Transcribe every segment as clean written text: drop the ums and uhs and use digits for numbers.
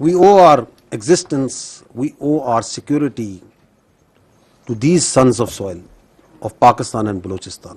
We owe our existence, we owe our security to these sons of soil of Pakistan and Balochistan,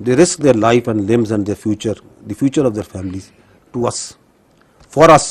They risk their life and limbs and their future, the future of their families, to us, for us.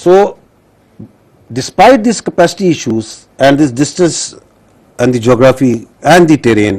So, despite these capacity issues and this distance and the geography and the terrain,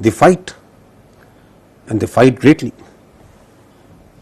they fight and they fight greatly.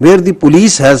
where the police has,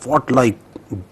fought like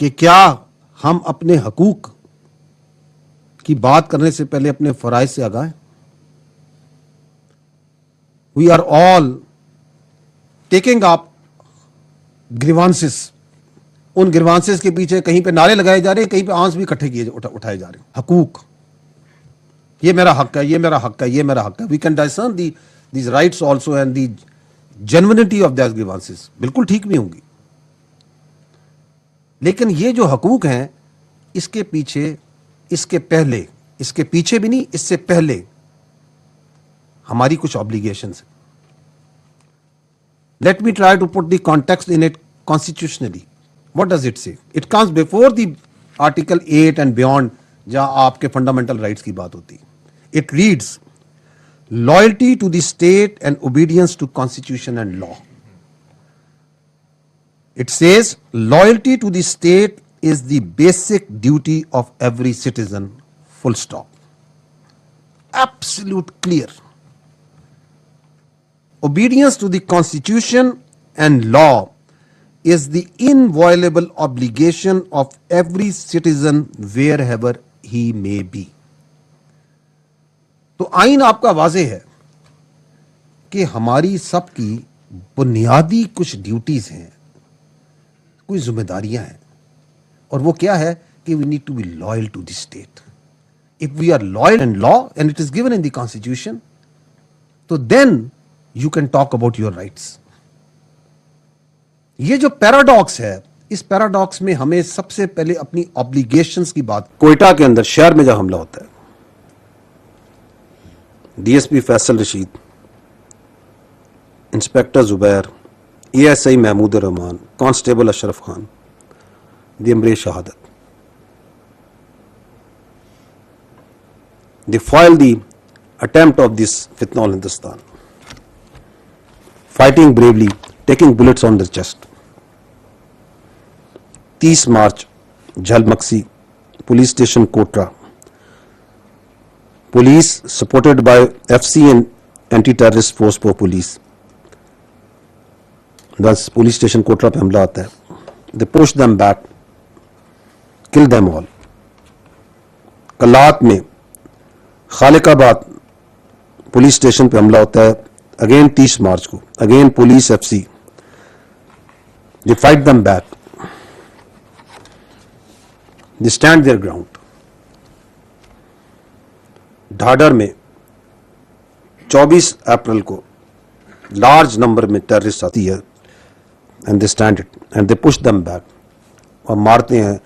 کہ کیا ہم اپنے حقوق کی بات کرنے سے پہلے اپنے فرائض سے آگاہ ہیں؟ We are all taking up گریوانسز. ان گریوانسز کے پیچھے کہیں پہ نعرے لگائے جا رہے ہیں, کہیں پہ آنس بھی اکٹھے اٹھائے جا رہے ہیں. حقوق, یہ میرا حق ہے, یہ میرا حق ہے, یہ میرا حق ہے. We can discern these rights also and the genuinity of these grievances. بالکل ٹھیک بھی ہوں گی, لیکن یہ جو حقوق ہیں اس کے پیچھے, اس کے پہلے, اس کے پیچھے بھی نہیں, اس سے پہلے ہماری کچھ آبلیگیشنز ہیں. Let me try to put the context in it constitutionally. What does it say? It comes before the Article 8 and beyond, جہاں آپ کے فنڈامنٹل رائٹس کی بات ہوتی. It reads, loyalty to the state and obedience to constitution and law. It says, loyalty to the state is the basic duty of every citizen, full stop. Absolute clear. Obedience to the constitution and law is the inviolable obligation of every citizen wherever he may be. تو آئین آپ کا واضح ہے کہ ہماری سب کی بنیادی کچھ ڈیوٹیز ہیں, کچھ ذمہ داریاں ہیں, اور وہ کیا ہے کہ we need to be loyal to the state. If we are loyal in law and it is given in the constitution, so then you can talk about your rights. یہ جو پیراڈاکس ہے, اس پیراڈاکس میں ہمیں سب سے پہلے اپنی obligations کی بات. کوئٹہ کے اندر شہر میں جب حملہ ہوتا ہے, D S P Faisal Rashid, inspector Zubair, A S I Mahmood Ulrahman, constable Ashraf Khan, دی امر شہادت. They foiled the attempt of this fitna al Hindustan, fighting bravely, taking bullets on their chest. 30 March, Jhalmaksi, police station Kotra. Police supported by FC and anti-terrorist force for police. Thus, police station Kotra pe hamla aata hai. They pushed them back, killed them all. Kalat mein خالق آباد police station پہ حملہ ہوتا ہے again 30 March کو. Again police F C, they fight them back, they stand their ground. Dhadar میں 24 April کو large number میں ٹیررسٹ آتی ہے and they stand it and they push them back, اور مارتے ہیں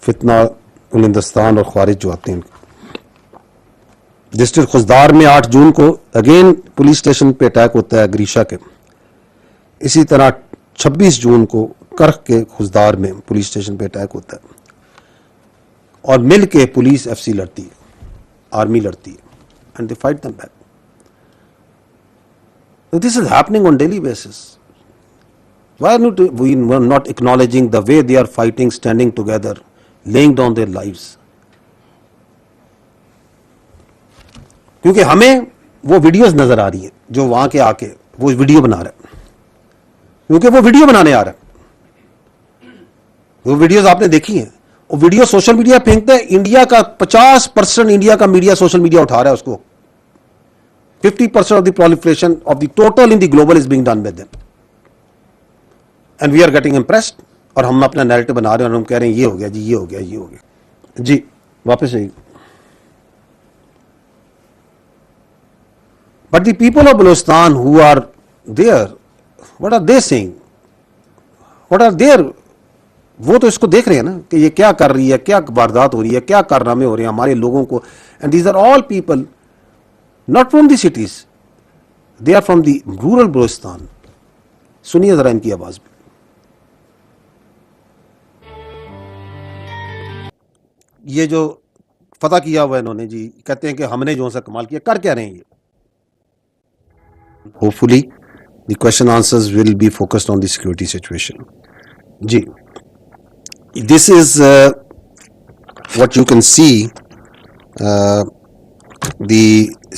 فتنہ ہندوستان اور خوارج جو آتے ہیں. ڈسٹرکٹ خزدار میں 8 جون کو اگین پولیس اسٹیشن پہ اٹیک ہوتا ہے گریشا کے. اسی طرح 26 جون کو کرخ کے خزدار میں پولیس اسٹیشن پہ اٹیک ہوتا ہے, اور مل کے پولیس ایف سی لڑتی ہے, آرمی لڑتی ہے, and they fight them back. This is happening on daily basis. Why not we not acknowledging the way they are fighting, standing together, laying down their lives. کیونکہ ہمیں وہ ویڈیوز نظر آ رہی ہیں جو وہاں کے آ کے وہ ویڈیو بنا رہا ہے, کیونکہ وہ ویڈیو بنانے آ رہا ہے. وہ ویڈیوز آپ نے دیکھی ہیں, وہ ویڈیو سوشل میڈیا پھینکتا ہے. انڈیا کا 50% انڈیا کا میڈیا سوشل میڈیا اٹھا رہا ہے اس کو. 50% of the proliferation of the total in the global is being done by them, and we are getting impressed. اور ہم اپنا نیریٹو بنا رہے ہیں اور ہم کہہ رہے ہیں یہ ہو گیا جی, یہ ہو گیا, یہ ہو گیا جی. واپس آئیے. But the people of Balochistan who are there, what are they saying? What are their, وہ تو اس کو دیکھ رہے ہیں نا کہ یہ کیا کر رہی ہے, کیا واردات ہو رہی ہے, کیا کارنامے ہو رہے ہیں ہمارے لوگوں کو. And these are all people not from the cities, they are from the rural Balochistan. سنیے ذرا ان کی آواز بھی. یہ جو فتح کیا ہوا ہے انہوں نے جی, کہتے ہیں کہ ہم نے جو سا کمال کیا, کر کیا رہے ہیں یہ. Hopefully, the question answers will be focused on the security situation. Ji, this is what you can see, the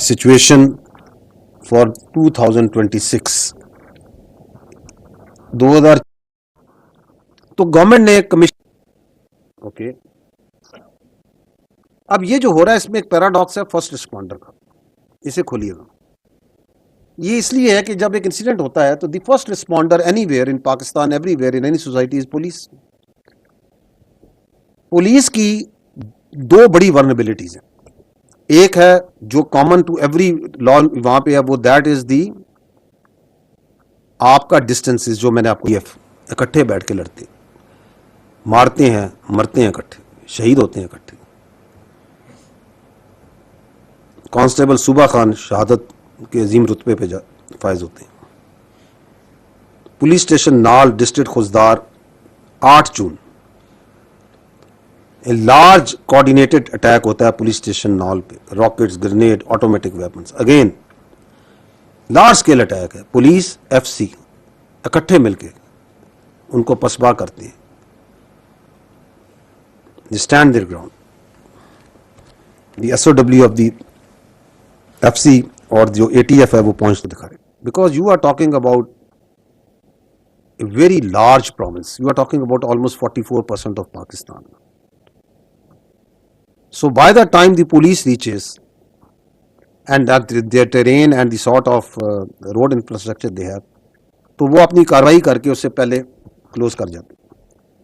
situation for 2026. 2000 تو گورنمنٹ نے کمیشن اوکے اب یہ جو ہو رہا ہے اس میں ایک پیراڈاکس ہے فرسٹ رسپونڈر کا, اسے کھولیے گا. یہ اس لیے ہے کہ جب ایک انسیڈنٹ ہوتا ہے تو the first responder any where in Pakistan, every where in any society is police. Police کی دو بڑی ورنبلٹیز ہیں. ایک ہے جو کامن ٹو ایوری لا وہاں پہ ہے, وہ دیٹ از دی آپ کا ڈسٹینس, جو میں نے آپ کو اکٹھے بیٹھ کے لڑتے, مارتے ہیں, مرتے ہیں اکٹھے, شہید ہوتے ہیں اکٹھے. کانسٹیبل صوبہ خان شہادت کے عظیم رتبے پہ فائز ہوتے ہیں. Police station Nal district Khuzdar 8 June large coordinated attack ہوتا ہے پولیس اسٹیشن نال پہ, rockets, grenade, automatic weapons, again large scale attack ہے. پولیس ایف سی اکٹھے مل کے ان کو پسپا کرتے ہیں. They stand their ground, the S O W of the F C اور جو اے ٹی ایف ہے وہ پہنچ کے دکھا رہے, because you are talking about a very large province, you are talking about almost 44% of Pakistan. So by the time the police reaches and that their terrain and the sort of road infrastructure they have, تو وہ اپنی کاروائی کر کے اس سے پہلے close کر جاتے.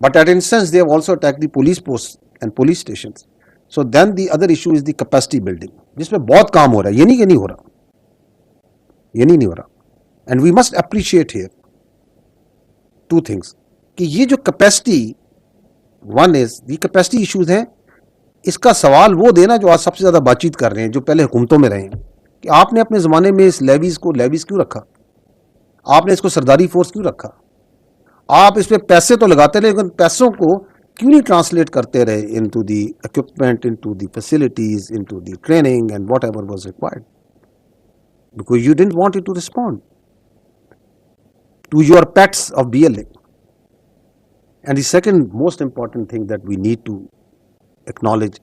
But at instance they have also attacked the police posts and police stations. So then the other issue is the capacity building, جس میں بہت کام ہو رہا ہے. یہ نہیں کہ نہیں ہو رہا, یہ نہیں ہو رہا. And we must appreciate here two things, کہ یہ جو capacity, one is the capacity issues ہیں, اس کا سوال وہ دینا جو آج سب سے زیادہ بات چیت کر رہے ہیں, جو پہلے حکومتوں میں رہے ہیں, کہ آپ نے اپنے زمانے میں اس لیویز کو لیویز کیوں رکھا, آپ نے اس کو سرداری فورس کیوں رکھا, آپ اس پہ پیسے تو لگاتے رہے لیکن پیسوں کو کیوں نہیں ٹرانسلیٹ کرتے رہے into the equipment, into the facilities, into the training and whatever was required, because you don't want it to respond to your pets of BLA. And the second most important thing that we need to acknowledge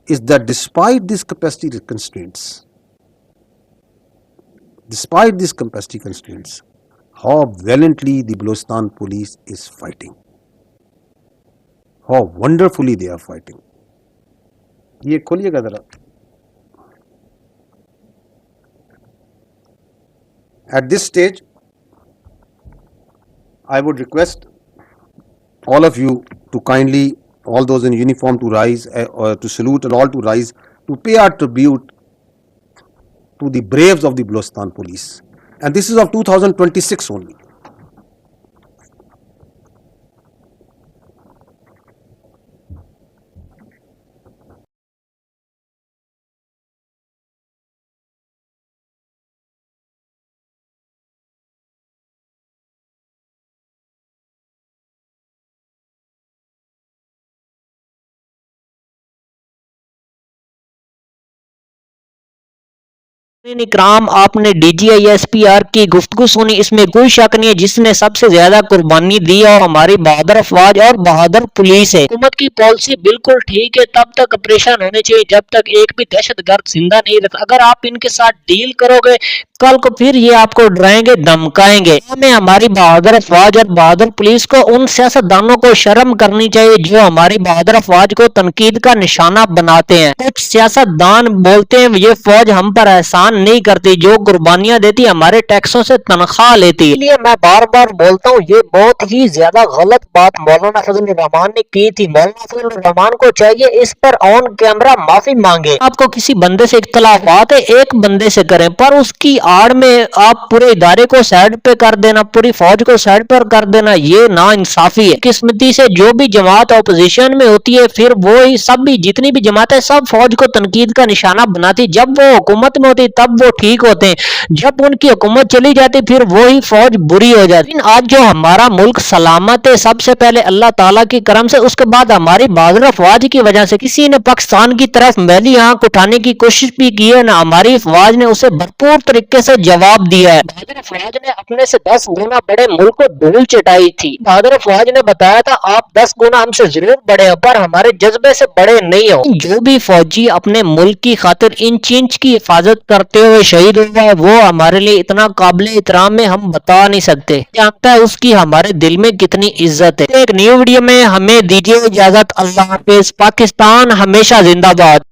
is that despite these capacity constraints, how valiantly the Balochistan police is fighting, how wonderfully they are fighting. یہ کھولیے گا ذرا. At this stage, I would request all of you to kindly, all those in uniform, to rise, or to salute, and all to rise to pay our tribute to the braves of the Balochistan police. And this is of 2026 only. اکرام, آپ نے DGISPR کی گفتگو سنی, اس میں کوئی شک نہیں ہے جس نے سب سے زیادہ قربانی دی اور ہماری بہادر افواج اور بہادر پولیس ہے. حکومت کی پالیسی بالکل ٹھیک ہے, تب تک آپریشن ہونے چاہیے جب تک ایک بھی دہشت گرد زندہ نہیں رہتا. اگر آپ ان کے ساتھ ڈیل کرو گے کل کو پھر یہ آپ کو ڈرائیں گے, دھمکائیں گے. ہمیں ہماری بہادر افواج اور بہادر پولیس کو, ان سیاستدانوں کو شرم کرنی چاہیے جو ہماری بہادر افواج کو تنقید کا نشانہ بناتے ہیں. کچھ سیاستدان بولتے ہیں یہ فوج ہم پر احسان نہیں کرتی, جو قربانیاں دیتی ہمارے ٹیکسوں سے تنخواہ لیتی. اس لیے میں بار بار بولتا ہوں یہ بہت ہی زیادہ غلط بات مولانا فضل الرحمان نے کی تھی. مولانا فضل الرحمان کو چاہیے اس پر آن کیمرہ معافی مانگے. آپ کو کسی بندے سے اختلافات ہے ایک بندے سے کریں, پر اس کی آڑ میں آپ پورے ادارے کو سائڈ پہ کر دینا, پوری فوج کو سائڈ پر کر دینا, یہ نا انصافی ہے. قسمتی سے جو بھی جماعت اپوزیشن میں ہوتی ہے پھر وہی سب بھی جتنی بھی جماعتیں سب فوج کو تنقید کا نشانہ بناتی. جب وہ حکومت میں ہوتی تب وہ ٹھیک ہوتے ہیں, جب ان کی حکومت چلی جاتی پھر وہی فوج بری ہو جاتی. آج جو ہمارا ملک سلامت ہے سب سے پہلے اللہ تعالیٰ کی کرم سے, اس کے بعد ہماری بہادر افواج کی وجہ سے. کسی نے پاکستان کی طرف میلی آنکھ اٹھانے کی کوشش بھی کی ہے, نہ ہماری افواج نے اسے بھرپور طریقے طریقے سے جواب دیا ہے۔ بہادر افواج نے اپنے سے 10 گنا بڑے ملک کو دھول چٹائی تھی۔ بہادر افواج نے بتایا تھا آپ 10 گنا ہم سے ضرور بڑے ہو پر ہمارے جذبے سے بڑے نہیں ہو۔ جو بھی فوجی اپنے ملک کی خاطر انچ انچ کی حفاظت کرتے ہوئے شہید ہوا ہے وہ ہمارے لیے اتنا قابل احترام ہے ہم بتا نہیں سکتے۔ جانتا ہے اس کی ہمارے دل میں کتنی عزت ہے۔ ایک نیو ویڈیو میں ہمیں دیجیے اجازت۔ اللہ حافظ۔ پاکستان ہمیشہ زندہ باد۔